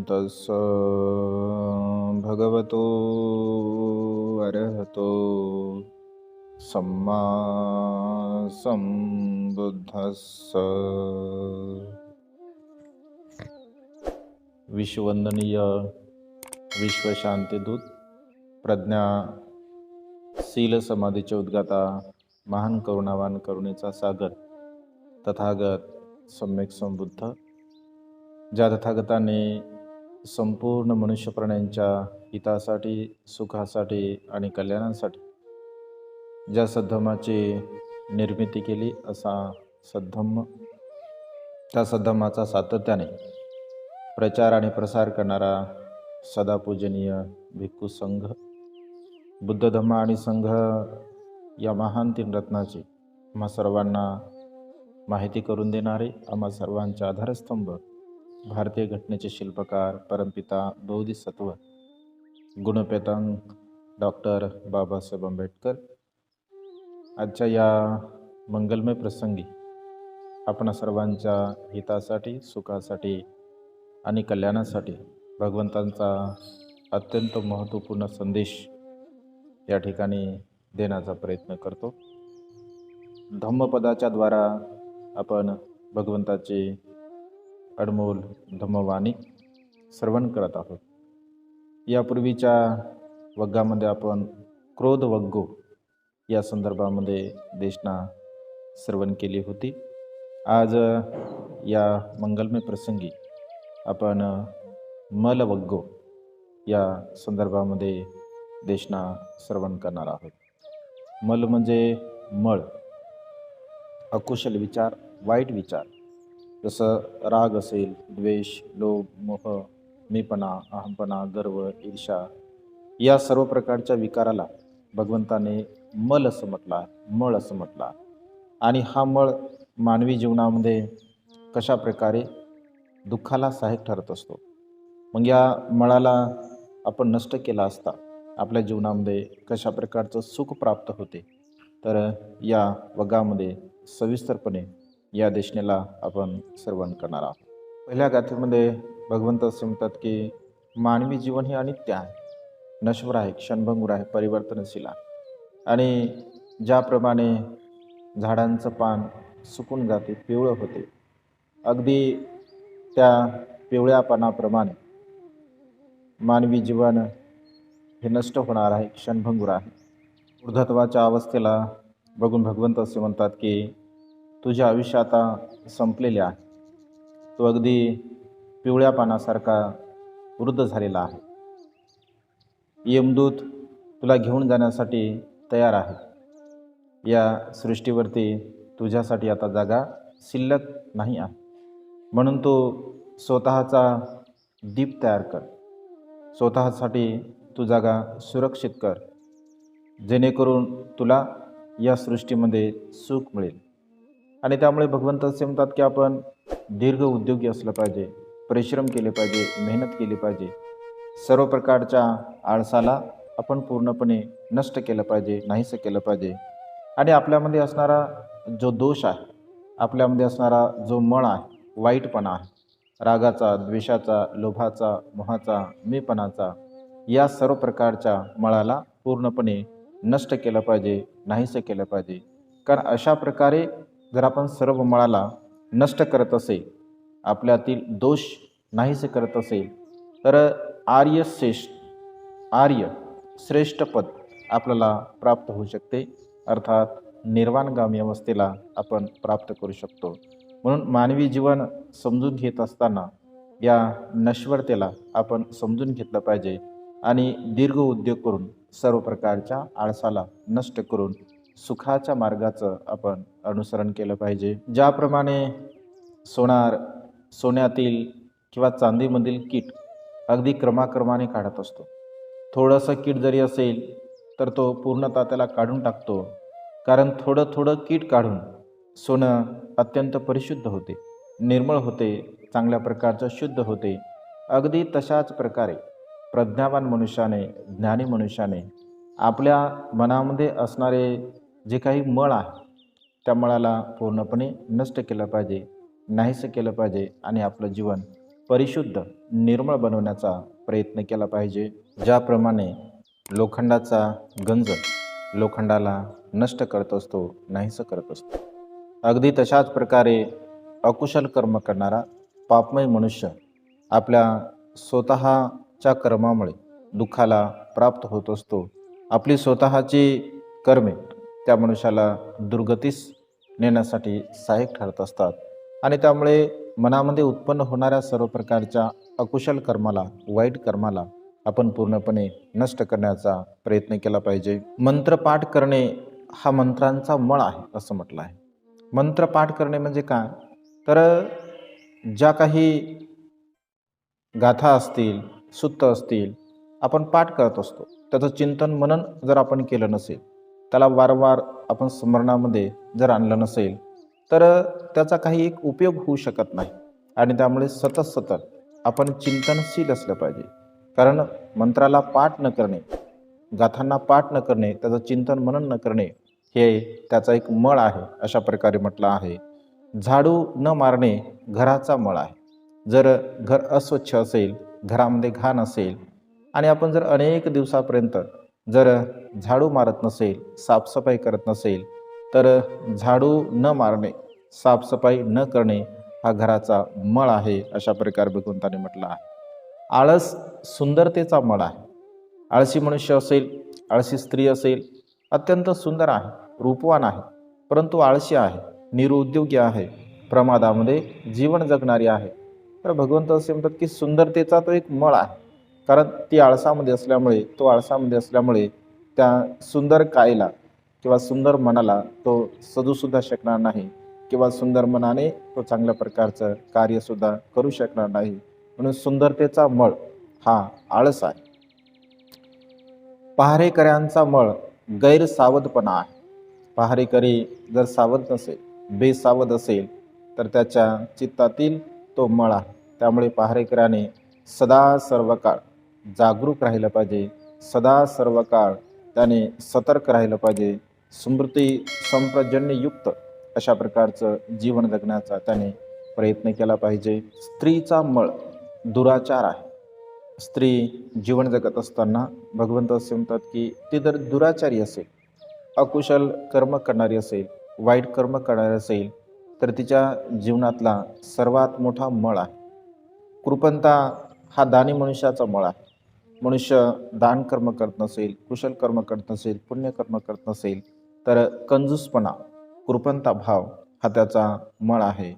तस्स भगवतो अरहतो सम्मा संबुद्धस्स। विश्ववंदनीय विश्वशांतीदूत प्रज्ञा शील समाधीचे उद्गाता महान करुणावान करुणेचा सागर तथागत सम्यक संबुद्ध, ज्या तथागताने संपूर्ण मनुष्य प्राण्यांच्या हितासाठी, सुखासाठी आणि कल्याणासाठी ज्या सद्धम्माची निर्मिती केली, असा सद्धम्म, त्या सद्धम्माचा सातत्याने प्रचार आणि प्रसार करणारा सदा पूजनीय भिक्खू संघ, बुद्ध धम्म आणि संघ या महान तीन रत्नाची आम्हा सर्वांना माहिती करून देणारे, आम्हा सर्वांचे आधारस्तंभ, भारतीय घटनेचे शिल्पकार, परमपिता बोधिसत्व गुणपेतांग डॉक्टर बाबासाहेब आंबेडकर, आजच्या या मंगलमय प्रसंगी आपण सर्वांच्या हितासाठी, सुखासाठी आणि कल्याणासाठी भगवंतांचा अत्यंत महत्त्वपूर्ण संदेश या ठिकाणी देण्याचा प्रयत्न करतो. धम्मपदाच्या द्वारा आपण भगवंताची अनमोल धम्मवाणी श्रवण करत आहोत. यापूर्वीच्या वग्गामध्ये आपण क्रोध वग्गो या संदर्भामध्ये देशना श्रवण केली होती. आज या मंगलमय प्रसंगी आपण मल वग्गो या संदर्भामध्ये देशना श्रवण करणार आहोत. मल म्हणजे मळ, अकुशल विचार, वाईट विचार, जसं राग असेल, द्वेष, लोभ, मोह, मीपणा, अहंपणा, गर्व, ईर्षा, या सर्व प्रकारच्या विकाराला भगवंताने मल असं म्हटलं आहे, मळ असं म्हटलं आहे. आणि हा मळ मानवी जीवनामध्ये कशा प्रकारे दुःखाला सहाय्यक ठरत असतो. मग या मळाला आपण नष्ट केला असता आपल्या जीवनामध्ये कशा प्रकारचं सुख प्राप्त होते, तर या वगामध्ये सविस्तरपणे या देशनेला आपण श्रवण करणार आहोत. पहिल्या गाथेमध्ये भगवंत असे म्हणतात की मानवी जीवन हे अनित्य आहे, नश्वर आहे, क्षणभंगूर आहे, परिवर्तनशील आहे. आणि ज्याप्रमाणे झाडांचं पान सुकून जाते, पिवळं होते, अगदी त्या पिवळ्या पानाप्रमाणे मानवी जीवन हे नष्ट होणार आहे, क्षणभंगूर आहे. ऊर्ध्वत्वाच्या अवस्थेला बघून भगवंत असे म्हणतात की तुझे आयुष्य आता संपलेले आहे, तो अगदी पिवळ्या पानासारखा वृद्ध झालेला आहे. यमदूत तुला घेऊन जाण्यासाठी तयार आहे. या सृष्टीवरती तुझ्यासाठी आता जागा शिल्लक नाही आहे, म्हणून तू स्वतःचा दीप तयार कर, स्वतःसाठी तू जागा सुरक्षित कर, जेणेकरून तुला या सृष्टीमध्ये सुख मिळेल. आणि त्यामुळे भगवंत असे म्हणतात की आपण दीर्घ उद्योगी असलं पाहिजे, परिश्रम केले पाहिजे, मेहनत केली पाहिजे, सर्व प्रकारच्या आळसाला आपण पूर्णपणे नष्ट केलं पाहिजे, नाहीसं केलं पाहिजे. आणि आपल्यामध्ये असणारा जो दोष आहे, आपल्यामध्ये असणारा जो मळ आहे, वाईटपणा आहे, रागाचा, द्वेषाचा, लोभाचा, मोहाचा, मीपणाचा, या सर्व प्रकारच्या मळाला पूर्णपणे नष्ट केलं पाहिजे, नाहीसं केलं पाहिजे. कारण अशा प्रकारे जर आपण सर्व मळाला नष्ट करत असेल, आपल्यातील दोष नाहीसे करत असेल, तर आर्य श्रेष्ठ पद आपल्याला प्राप्त होऊ शकते, अर्थात निर्वाणगामी अवस्थेला आपण प्राप्त करू शकतो. म्हणून मानवी जीवन समजून घेत असताना या नश्वरतेला आपण समजून घेतलं पाहिजे आणि दीर्घ उद्योग करून सर्व प्रकारच्या आळसाला नष्ट करून सुखाच्या मार्गाचं आपण अनुसरण केलं पाहिजे. ज्याप्रमाणे सोन्यातील किंवा चांदीमधील कीट अगदी क्रमाक्रमाने काढत असतो. थोडंसं कीट जरी असेल तर तो पूर्णतः त्याला काढून टाकतो, कारण थोडं थोडं कीट काढून सोनं अत्यंत परिशुद्ध होते, निर्मळ होते, चांगल्या प्रकारचं शुद्ध होते. अगदी तशाच प्रकारे प्रज्ञावान मनुष्याने, ज्ञानी मनुष्याने आपल्या मनामध्ये असणारे जे काही मळ आहे, त्या मळाला पूर्णपणे नष्ट केलं पाहिजे, नाहीसं केलं पाहिजे आणि आपलं जीवन परिशुद्ध निर्मळ बनवण्याचा प्रयत्न केला पाहिजे. ज्याप्रमाणे लोखंडाचा गंज लोखंडाला नष्ट करत असतो, नाहीसं करत असतो, अगदी तशाच प्रकारे अकुशल कर्म करणारा पापमय मनुष्य आपल्या स्वतःच्या कर्मामुळे दुःखाला प्राप्त होत असतो. आपली स्वतःची कर्मे त्या मनुष्याला दुर्गतीस नेण्यासाठी सहाय्यक ठरत असतात आणि त्यामुळे मनामध्ये उत्पन्न होणाऱ्या सर्व प्रकारच्या अकुशल कर्माला, वाईट कर्माला आपण पूर्णपणे नष्ट करण्याचा प्रयत्न केला पाहिजे. मंत्रपाठ करणे हा मंत्रांचा मळ आहे असं म्हटलं आहे. मंत्रपाठ करणे म्हणजे काय? तर ज्या काही गाथा असतील, सुत्त असतील, आपण पाठ करत असतो. त्याचं चिंतन मनन जर आपण केलं नसेल, त्याला वारंवार आपण स्मरणामध्ये जर आणलं नसेल, तर त्याचा काही एक उपयोग होऊ शकत नाही. आणि त्यामुळे सतत आपण चिंतनशील असलं पाहिजे. कारण मंत्राला पाठ न करणे, गाथांना पाठ न करणे, त्याचं चिंतन मनन न करणे हे त्याचा एक मळ आहे अशा प्रकारे म्हटलं आहे. झाडू न मारणे घराचा मळ आहे. जर घर अस्वच्छ असेल, घरामध्ये घाण असेल आणि आपण जर अनेक दिवसापर्यंत जर झाडू मारत नसेल, साफसफाई करत नसेल, तर झाडू न मारणे, साफसफाई न करणे हा घराचा मळ आहे अशा प्रकारे भगवंताने म्हटलं आहे. आळस सुंदरतेचा मळ आहे. आळशी मनुष्य असेल, आळशी स्त्री असेल, अत्यंत सुंदर आहे, रूपवान आहे, परंतु आळशी आहे, निरुद्योगी आहे, प्रमादामध्ये जीवन जगणारी आहे. तर भगवंत असे म्हणतात की सुंदरतेचा तो एक मळ आहे. कारण ती आळसामध्ये असल्यामुळे, तो आळसामध्ये असल्यामुळे त्या सुंदर कायेला किंवा सुंदर मनाला तो सजूसुद्धा शकणार नाही किंवा सुंदर मनाने तो चांगल्या प्रकारचं कार्यसुद्धा करू शकणार नाही. म्हणून सुंदरतेचा मळ हा आळस आहे. पहारेकऱ्यांचा मळ गैरसावधपणा आहे. पहारेकरी जर सावध नसेल, बेसावध असेल, तर त्याच्या चित्तातील तो मळ आहे. त्यामुळे पहारेकऱ्याने सदा सर्व काळ जागरूक राहिलं पाहिजे, सदा सर्व काळ त्याने सतर्क राहिलं पाहिजे. स्मृती संप्रजन्ययुक्त अशा प्रकारचं जीवन जगण्याचा त्याने प्रयत्न केला पाहिजे. स्त्रीचा मळ दुराचार आहे. स्त्री जीवन जगत असताना भगवंत असे म्हणतात की ती जर दुराचारी असेल, अकुशल कर्म करणारी असेल, वाईट कर्म करणारी असेल, तर तिच्या जीवनातला सर्वात मोठा मळ आहे. कृपणता हा दानी मनुष्याचा मळ आहे. मनुष्य दान कर्म करत नसेल, कुशल कर्म करत नसेल, पुण्यकर्म करत नसेल, तर कंजूसपणा, कृपणता भाव हा त्याचा मळ आहे.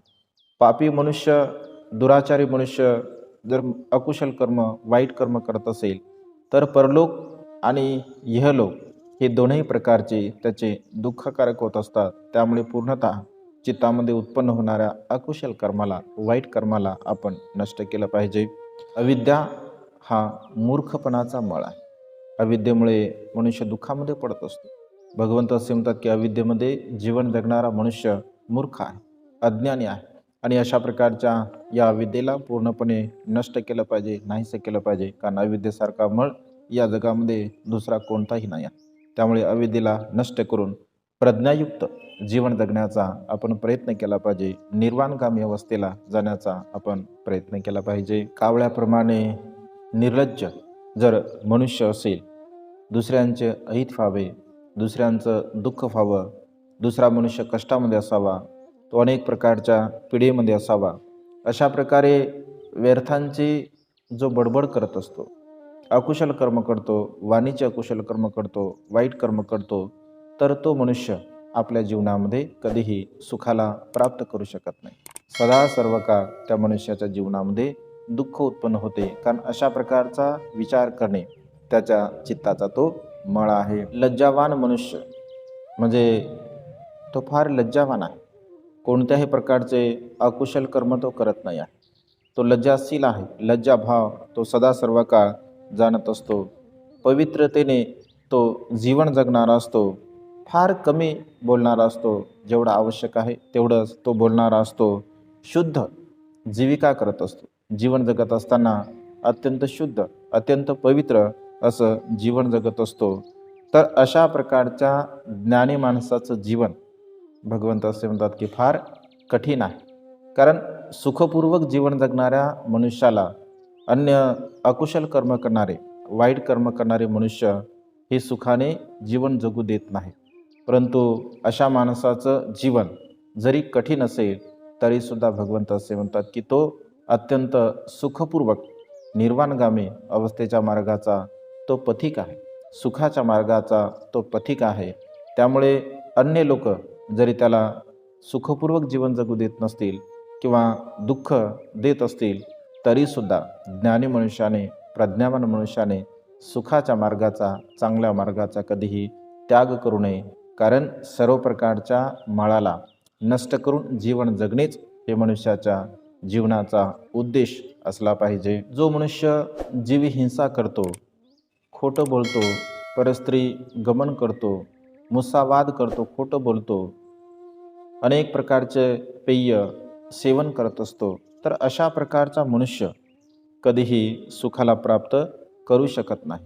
पापी मनुष्य, दुराचारी मनुष्य जर अकुशल कर्म, वाईट कर्म करत असेल, तर परलोक आणि इहलोक हे दोनही प्रकारचे त्याचे दुःखकारक होत असतात. त्यामुळे पूर्णतः चित्तामध्ये उत्पन्न होणाऱ्या अकुशल कर्माला, वाईट कर्माला आपण नष्ट केलं पाहिजे. अविद्या हा मूर्खपणाचा मळ आहे. अविद्येमुळे मनुष्य दुःखामध्ये पडत असतो. भगवंत असे म्हणतात की अविद्येमध्ये जीवन जगणारा मनुष्य मूर्ख आहे, अज्ञानी आहे. आणि अशा प्रकारच्या या अविद्येला पूर्णपणे नष्ट केलं पाहिजे, नाहीसं केलं पाहिजे. कारण अविद्येसारखा मळ या जगामध्ये दुसरा कोणताही नाही आहे. त्यामुळे अविद्येला नष्ट करून प्रज्ञायुक्त जीवन जगण्याचा आपण प्रयत्न केला पाहिजे. निर्वाणगामी अवस्थेला जाण्याचा आपण प्रयत्न केला पाहिजे. कावळ्याप्रमाणे निर्लज्ज जर मनुष्य असेल, दुसऱ्यांचे अहित व्हावे, दुसऱ्यांचं दुःख व्हावं, दुसरा मनुष्य कष्टामध्ये असावा, तो अनेक प्रकारच्या पिढीमध्ये असावा, अशा प्रकारे व्यर्थांची जो बडबड करत असतो, अकुशल कर्म करतो, वाणीचे अकुशल कर्म करतो, वाईट कर्म करतो, तर तो मनुष्य आपल्या जीवनामध्ये कधीही सुखाला प्राप्त करू शकत नाही. सदा सर्व काळ त्या मनुष्याच्या जीवनामध्ये दुःख उत्पन्न होते. कारण अशा प्रकारचा विचार करणे त्याच्या चित्ताचा तो मळ आहे. लज्जावान मनुष्य म्हणजे तो फार लज्जावान आहे. कोणत्याही प्रकारचे अकुशल कर्म तो करत नाही आहे. तो लज्जाशील आहे. लज्जाभाव तो सदा सर्व काळ जाणत असतो. पवित्रतेने तो जीवन जगणारा असतो. फार कमी बोलणारा असतो. जेवढं आवश्यक आहे तेवढंच तो बोलणारा असतो. शुद्ध जीविका करत असतो. जीवन जगत असताना अत्यंत शुद्ध, अत्यंत पवित्र असं जीवन जगत असतो. तर अशा प्रकारच्या ज्ञानी माणसाचं जीवन भगवंत असे म्हणतात की फार कठीण आहे. कारण सुखपूर्वक जीवन जगणाऱ्या मनुष्याला अन्य अकुशल कर्म करणारे, वाईट कर्म करणारे मनुष्य हे सुखाने जीवन जगू देत नाही. परंतु अशा माणसाचं जीवन जरी कठीण असेल तरीसुद्धा भगवंत असे म्हणतात की तो अत्यंत सुखपूर्वक निर्वाणगामी अवस्थेच्या मार्गाचा तो पथिक आहे, सुखाच्या मार्गाचा तो पथिक आहे. त्यामुळे अन्य लोक जरी त्याला सुखपूर्वक जीवन जगू देत नसतील किंवा दुःख देत असतील तरीसुद्धा ज्ञानी मनुष्याने, प्रज्ञावान मनुष्याने सुखाच्या मार्गाचा, चांगल्या मार्गाचा कधीही त्याग करू नये. कारण सर्व प्रकारच्या माळाला नष्ट करून जीवन जगणेच हे मनुष्याच्या जीवनाचा उद्देश असला पाहिजे. जो मनुष्य जीवी हिंसा करतो, खोटं बोलतो, परस्त्री गमन करतो, मुसावाद करतो, खोटं बोलतो, अनेक प्रकारचे पेय सेवन करत असतो, तर अशा प्रकारचा मनुष्य कधीही सुखाला प्राप्त करू शकत नाही.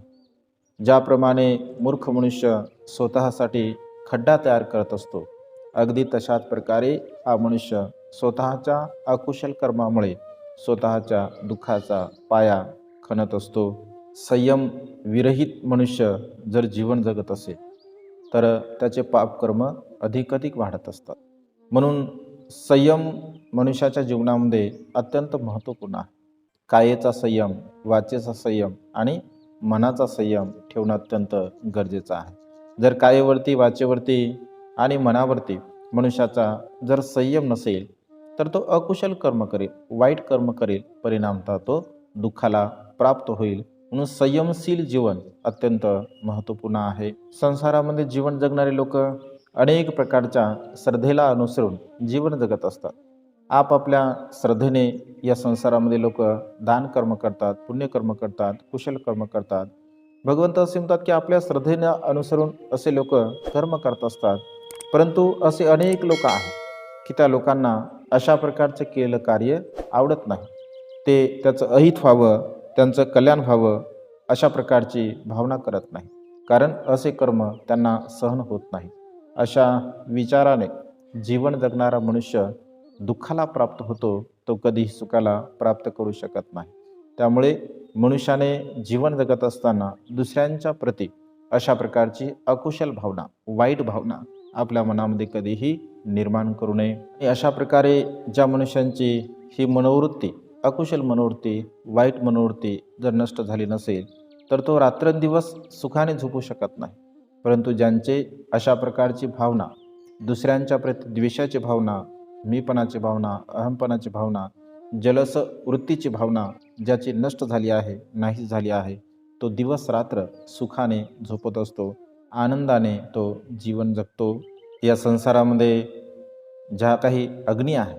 ज्याप्रमाणे मूर्ख मनुष्य स्वतःसाठी खड्डा तयार करत असतो, अगदी तशाच प्रकारे हा मनुष्य स्वतःच्या अकुशल कर्मामुळे स्वतःच्या दुःखाचा पाया खणत असतो. संयम विरहित मनुष्य जर जीवन जगत असेल तर त्याचे पापकर्म अधिकाधिक वाढत असतात. म्हणून संयम मनुष्याच्या जीवनामध्ये अत्यंत महत्त्वपूर्ण आहे. कायेचा संयम, वाचेचा संयम आणि मनाचा संयम ठेवणं अत्यंत गरजेचं आहे. जर कायेवरती, वाचेवरती आणि मनावरती मनुष्याचा जर संयम नसेल तर तो अकुशल कर्म करेल, वाईट कर्म करेल, परिणामतः तो दुःखाला प्राप्त होईल. म्हणून संयमशील जीवन अत्यंत महत्त्वपूर्ण आहे. संसारामध्ये जीवन जगणारे लोक अनेक प्रकारच्या श्रद्धेला अनुसरून जीवन जगत असतात. आपापल्या श्रद्धेने या संसारामध्ये लोक दान कर्म करतात, पुण्यकर्म करतात, कुशल कर्म करतात. भगवंत असे म्हणतात की आपल्या श्रद्धेला अनुसरून असे लोक कर्म करत असतात. परंतु असे अनेक लोक आहेत की त्या लोकांना अशा प्रकारचे केलेलं कार्य आवडत नाही. ते त्याचं अहित व्हावं, त्यांचं कल्याण व्हावं अशा प्रकारची भावना करत नाही. कारण असे कर्म त्यांना सहन होत नाही. अशा विचाराने जीवन जगणारा मनुष्य दुःखाला प्राप्त होतो, तो कधी सुखाला प्राप्त करू शकत नाही. त्यामुळे मनुष्याने जीवन जगत असताना दुसऱ्यांच्या प्रती अशा प्रकारची अकुशल भावना, वाईट भावना आपल्या मनामध्ये कधीही निर्माण करू नये. आणि अशा प्रकारे ज्या मनुष्यांची ही मनोवृत्ती, अकुशल मनोवृत्ती, वाईट मनोवृत्ती जर नष्ट झाली नसेल तर तो रात्रंदिवस सुखाने झोपू शकत नाही. परंतु ज्यांचे अशा प्रकारची भावना, दुसऱ्यांच्या प्रती द्वेषाची भावना, मीपणाची भावना, अहमपणाची भावना, जलस वृत्तीची भावना ज्याची नष्ट झाली आहे, नाही झाली आहे, तो दिवस रात्र सुखाने झोपत असतो, आनंदाने तो जीवन जगतो. या संसारामध्ये ज्या काही अग्नी आहे,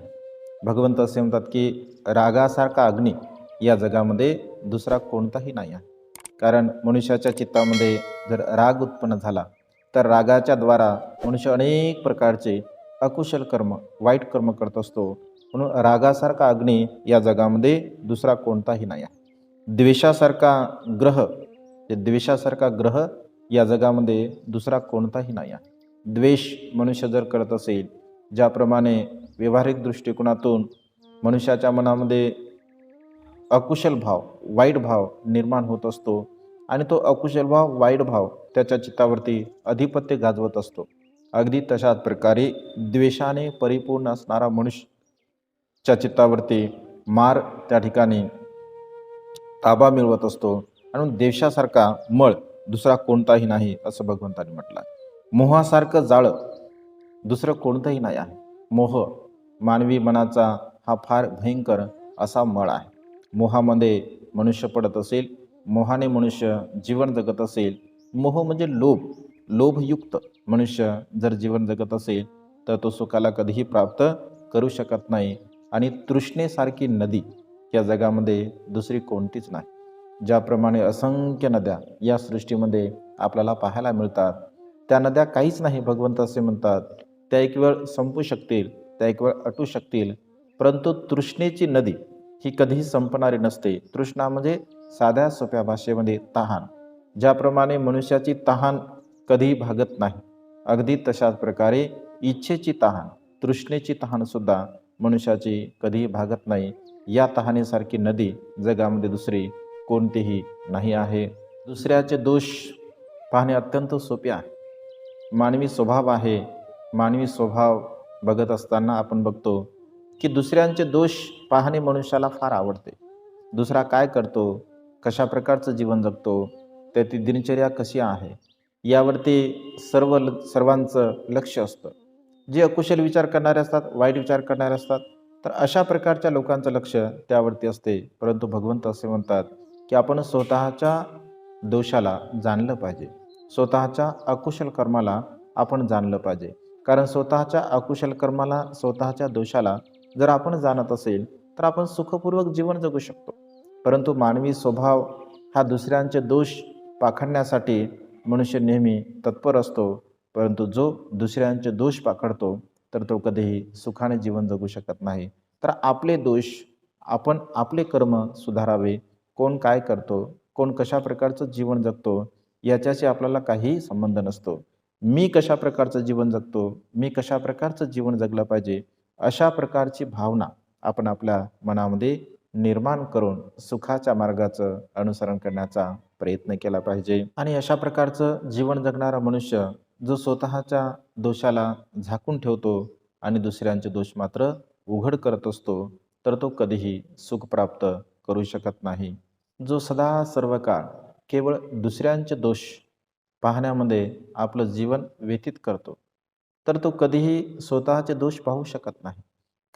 भगवंत असे म्हणतात की रागासारखा अग्नी या जगामध्ये दुसरा कोणताही नाही आहे. कारण मनुष्याच्या चित्तामध्ये जर राग उत्पन्न झाला तर रागाच्या द्वारा मनुष्य अनेक प्रकारचे अकुशल कर्म, वाईट कर्म करत असतो. म्हणून रागासारखा अग्नी या जगामध्ये दुसरा कोणताही नाही आहे. द्वेषासारखा ग्रह या जगामध्ये दुसरा कोणताही नाही आहे. द्वेष मनुष्य जर करत असेल, ज्याप्रमाणे व्यावहारिक दृष्टिकोनातून मनुष्याच्या मनामध्ये अकुशल भाव, वाईट भाव निर्माण होत असतो आणि तो अकुशल भाव, वाईट भाव त्याच्या चित्तावरती अधिपत्य गाजवत असतो. अगदी तशाच प्रकारे द्वेषाने परिपूर्ण असणारा मनुष्यच्या चित्तावरती मार त्या ठिकाणी ताबा मिळवत असतो. आणि द्वेषासारखा मळ दुसरा कोणताही नाही असं भगवंतांनी म्हटलं आहे. मोहासारखं जाळं दुसरं कोणतंही नाही आहे. मोह मानवी मनाचा हा फार भयंकर असा मळ आहे. मोहामध्ये मनुष्य पडत असेल, मोहाने मनुष्य जीवन जगत असेल, मोह म्हणजे लोभयुक्त मनुष्य जर जीवन जगत असेल तर तो सुखाला कधीही प्राप्त करू शकत नाही. आणि तृष्णेसारखी नदी या जगामध्ये दुसरी कोणतीच नाही. ज्याप्रमाणे असंख्य नद्या या सृष्टीमध्ये आपल्याला पाहायला मिळतात, त्या नद्या काहीच नाही. भगवंत असे म्हणतात त्या एक वेळ संपू शकतील, त्या एक वेळ अटू शकतील, परंतु तृष्णेची नदी ही कधीही संपणारी नसते. तृष्णा म्हणजे साध्या सोप्या भाषेमध्ये तहान. ज्याप्रमाणे मनुष्याची तहान कधीही भागत नाही, अगदी तशाच प्रकारे इच्छेची तहान, तृष्णेची तहानसुद्धा मनुष्याची कधीही भागत नाही. या तहानेसारखी नदी जगामध्ये दुसरी कोणतीही नाही आहे. दुसऱ्याचे दोष पाहणे अत्यंत सोपे आहे. मानवी स्वभाव आहे. मानवी स्वभाव बघत असताना आपण बघतो की दुसऱ्यांचे दोष पाहणे मनुष्याला फार आवडते. दुसरा काय करतो, कशा प्रकारचं जीवन जगतो, त्याची दिनचर्या कशी आहे, यावरती सर्वांचं लक्ष असतं. जे अकुशल विचार करणारे असतात, वाईट विचार करणारे असतात, तर अशा प्रकारच्या लोकांचं लक्ष त्यावरती असते. परंतु भगवंत असे म्हणतात की आपण स्वतःच्या दोषाला जाणलं पाहिजे. स्वतःच्या अकुशल कर्माला आपण जाणलं पाहिजे. कारण स्वतःच्या अकुशल कर्माला, स्वतःच्या दोषाला जर आपण जाणत असेल तर आपण सुखपूर्वक जीवन जगू शकतो. परंतु मानवी स्वभाव हा दुसऱ्यांचे दोष पाखडण्यासाठी मनुष्य नेहमी तत्पर असतो. परंतु जो दुसऱ्यांचे दोष पाखडतो तर तो कधीही सुखाने जीवन जगू शकत नाही. तर आपले दोष, आपण आपले कर्म सुधारावे. कोण काय करतो, कोण कशा प्रकारचं जीवन जगतो याच्याशी आपल्याला काहीही संबंध नसतो. मी कशा प्रकारचं जीवन जगतो, मी कशा प्रकारचं जीवन जगलं पाहिजे, अशा प्रकारची भावना आपण आपल्या मनामध्ये निर्माण करून सुखाच्या मार्गाचं अनुसरण करण्याचा प्रयत्न केला पाहिजे. आणि अशा प्रकारचं जीवन जगणारा मनुष्य जो स्वतःच्या दोषाला झाकून ठेवतो आणि दुसऱ्यांचे दोष मात्र उघड करत असतो तर तो कधीही सुख प्राप्त करू शकत नाही. जो सदा सर्व काळ केवळ दुसऱ्यांचे दोष पाहण्यामध्ये आपलं जीवन व्यतीत करतो तर तो कधीही स्वतःचे दोष पाहू शकत नाही.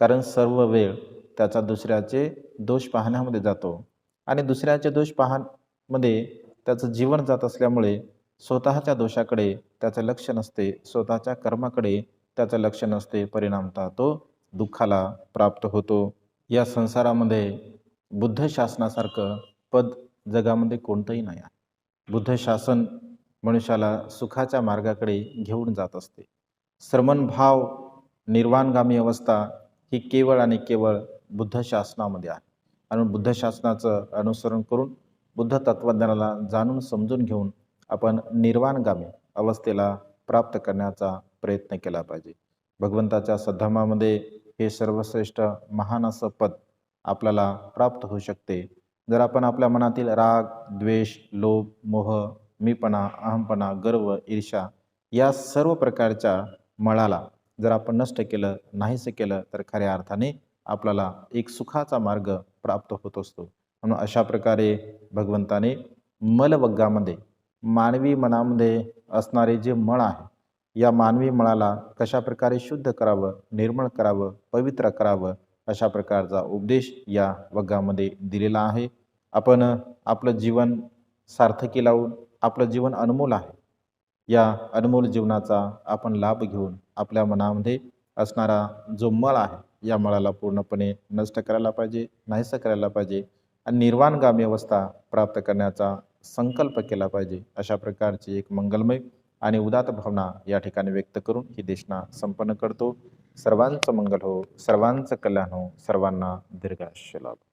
कारण सर्व वेळ त्याचा दुसऱ्याचे दोष पाहण्यामध्ये जातो आणि दुसऱ्याचे दोष पाहण्यामध्ये त्याचं जीवन जात असल्यामुळे स्वतःच्या दोषाकडे त्याचं लक्ष नसते, स्वतःच्या कर्माकडे त्याचं लक्ष नसते. परिणामतः तो दुःखाला प्राप्त होतो. या संसारामध्ये बुद्ध शासनासारखं पद जगामध्ये कोणतंही नाही आहे. बुद्ध शासन मनुष्याला सुखाच्या मार्गाकडे घेऊन जात असते. श्रमण भाव, निर्वाणगामी अवस्था ही केवळ आणि केवळ बुद्ध शासनामध्ये आहे. आणि बुद्ध शासनाचं अनुसरण करून, बुद्ध तत्त्वज्ञानाला जाणून समजून घेऊन आपण निर्वाणगामी अवस्थेला प्राप्त करण्याचा प्रयत्न केला पाहिजे. भगवंताच्या सद्धर्मामध्ये हे सर्वश्रेष्ठ महान असं पद आपल्याला प्राप्त होऊ शकते जर आपण आपल्या मनातील राग, द्वेष, लोभ, मोह, मीपणा, अहमपणा, गर्व, ईर्ष्या या सर्व प्रकारच्या मळाला जर आपण नष्ट केलं, नाहीसे केलं तर खऱ्या अर्थाने आपल्याला एक सुखाचा मार्ग प्राप्त होत असतो. म्हणून अशा प्रकारे भगवंताने मलवग्गामध्ये, मानवी मनामध्ये असणारे जे मळ आहे, या मानवी मळाला कशा प्रकारे शुद्ध करावं, निर्मळ करावं, पवित्र करावं, अशा प्रकारचा उपदेश या वग्गामध्ये दिलेला आहे. आपण आपलं जीवन सार्थकी लावून, आपलं जीवन अनमोल आहे, या अनमोल जीवनाचा आपण लाभ घेऊन आपल्या मनामध्ये असणारा जो मळ आहे या मळाला पूर्णपणे नष्ट करायला पाहिजे, नाहीसं करायला पाहिजे आणि निर्वाणगामी अवस्था प्राप्त करण्याचा संकल्प केला पाहिजे. अशा प्रकारची एक मंगलमय आणि उदात्त भावना या ठिकाणी व्यक्त करून ही देशना संपन्न करतो. सर्वांचं मंगल हो, सर्वांचं कल्याण हो, सर्वांना दीर्घायुष्य लाभो.